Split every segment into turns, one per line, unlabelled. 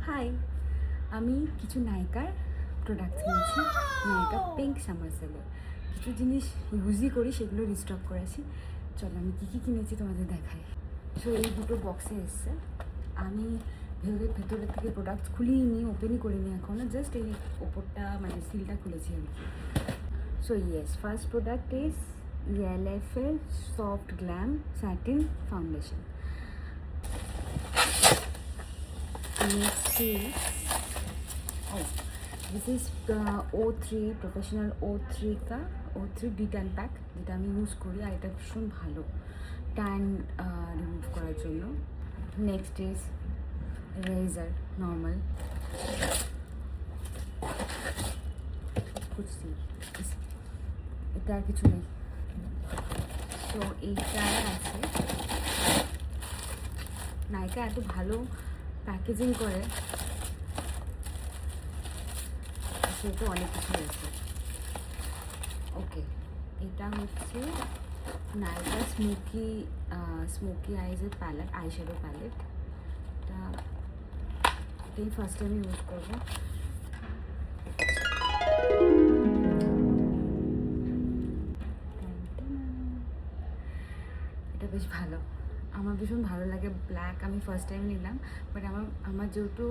High, আমি কিছু নায়িকার প্রোডাক্ট কিনেছি। নায়িকা পিঙ্ক সামারসেলের কিছু জিনিস ইউজই করি, সেগুলো রিস্টক করেছি। চলো আমি কী কী কিনেছি তোমাদের দেখাই। সো এই দুটো বক্সে এসছে। আমি ভেতরের থেকে প্রোডাক্ট খুলিয়ে নিই, ওপেনই করিনি এখনও, জাস্ট এই ওপরটা মানে সিলটা খুলেছি আর কি। So yes, first product is ELF-এর soft glam satin foundation. Next is, oh, this is O3 professional O3 detan pack, যেটা আমি ইউজ করি আর এটা ভীষণ ভালো ট্যান রিমুভ করার জন্য। নেক্সট ইজ রেজার নর্মাল, খুঁজছি, এটা আর কিছু নেই। তো এইটা আছে, নায়িকা এত ভালো প্যাকেজিং করে, সেটা অনেক কিছু আছে। ওকে, এটা হচ্ছে নায়িকা স্মোকি আইজের প্যালেট, আইশ্যাডো প্যালেট। এটাই ফার্স্ট আমি ইউজ করবো। এটা বেশ ভালো, আমার ভীষণ ভালো লাগে। ব্ল্যাক আমি ফার্স্ট টাইম নিলাম, বাট আমার যেহেতু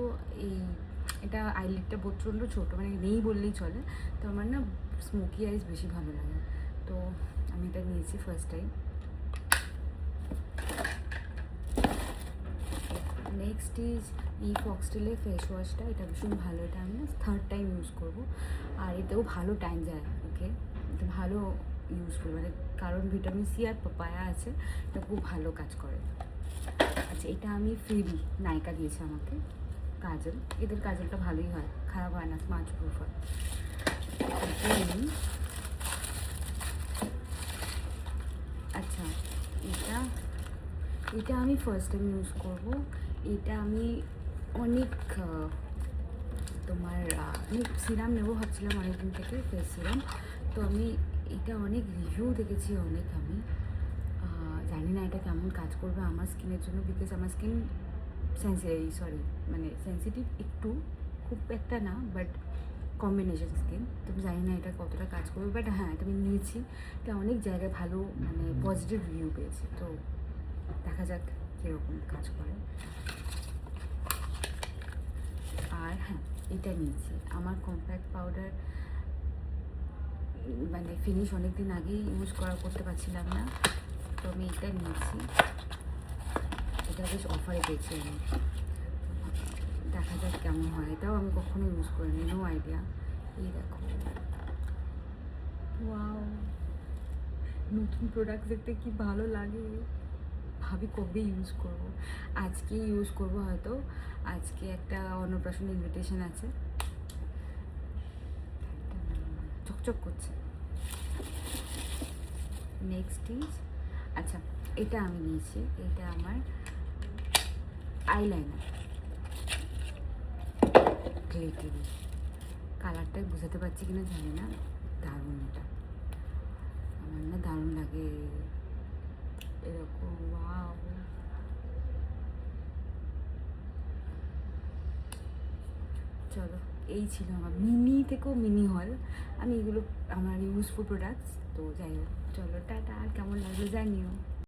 এটা আইলিডটা প্রচণ্ড ছোটো, মানে নেই বললেই চলে, তো আমার না স্মোকি আইস বেশি ভালো লাগে, তো আমি এটা নিয়েছি ফার্স্ট টাইম। নেক্সট ইজ এই ফক্সটেলের ফেস ওয়াশটা, এটা ভীষণ ভালো, এটা আমি থার্ড টাইম ইউজ করবো, আর এতেও ভালো টাইম যায়। ওকে, এটা ভালো ইউজফুল, মানে কারণ ভিটামিন সি আর পাপায়া আছে, এটা খুব ভালো কাজ করে। আচ্ছা, এটা আমি ফ্রিবি, নায়িকা দিয়েছে আমাকে কাজল, এদের কাজলটা ভালোই হয়, খারাপ হয় না, স্মার্ট প্রুফ হয়। আচ্ছা, এটা আমি ফার্স্ট টাইম ইউজ করবো। এটা আমি অনেক আমি সিরাম নেবো ভাবছিলাম অনেকদিন থেকে, ফেস সিরাম। তো আমি এটা অনেক রিভিউ দেখেছি, আমি জানি না এটা কেমন কাজ করবে আমার স্কিনের জন্য, বিকজ আমার স্কিন মানে সেন্সিটিভ একটু, খুব একটা না, বাট কম্বিনেশন স্কিন, তো আমি জানি না এটা কতটা কাজ করবে। বাট হ্যাঁ, এটা আমি নিয়েছি, এটা অনেক জায়গায় ভালো মানে পজিটিভ রিভিউ পেয়েছে, তো দেখা যাক কীরকম কাজ করে। আর হ্যাঁ, এটা নিয়েছি, আমার কম্প্যাক্ট পাউডার মানে ফিনিশ অনেক দিন আগেই ইউজ করতে পারছিলাম না, তো আমি এটা নিয়েছি। এটা বেশ অফারে পেয়েছি আমি, দেখা যাক কেমন হয়। এটাও আমি কখনো ইউজ করিনি, নো আইডিয়া। এই দেখো, ওয়াও, নতুন প্রোডাক্ট দেখতে কি ভালো লাগে, ভাবি কবে ইউজ করব। আজকে ইউজ করব হয়তো, আজকে একটা অন্নপ্রাশন ইনভিটেশন আছে, চকচক করছে। নেক্সট ইজ, আচ্ছা, এটা আমি নিয়েছি, এটা আমার আইলাইনার, গ্লিটারি, কালারটাই বোঝাতে পারছি কিনা জানি না, দারুণ, এটা আমার না দারুণ লাগে এরকম। ওয়াও, চলো, এই ছিল আমার মিনি থেকেও মিনি হল। আমি এগুলো আমার ইউজফুল প্রোডাক্টস, তো যাই হোক, চলো টাটা, আর কেমন লাগলো জানিও।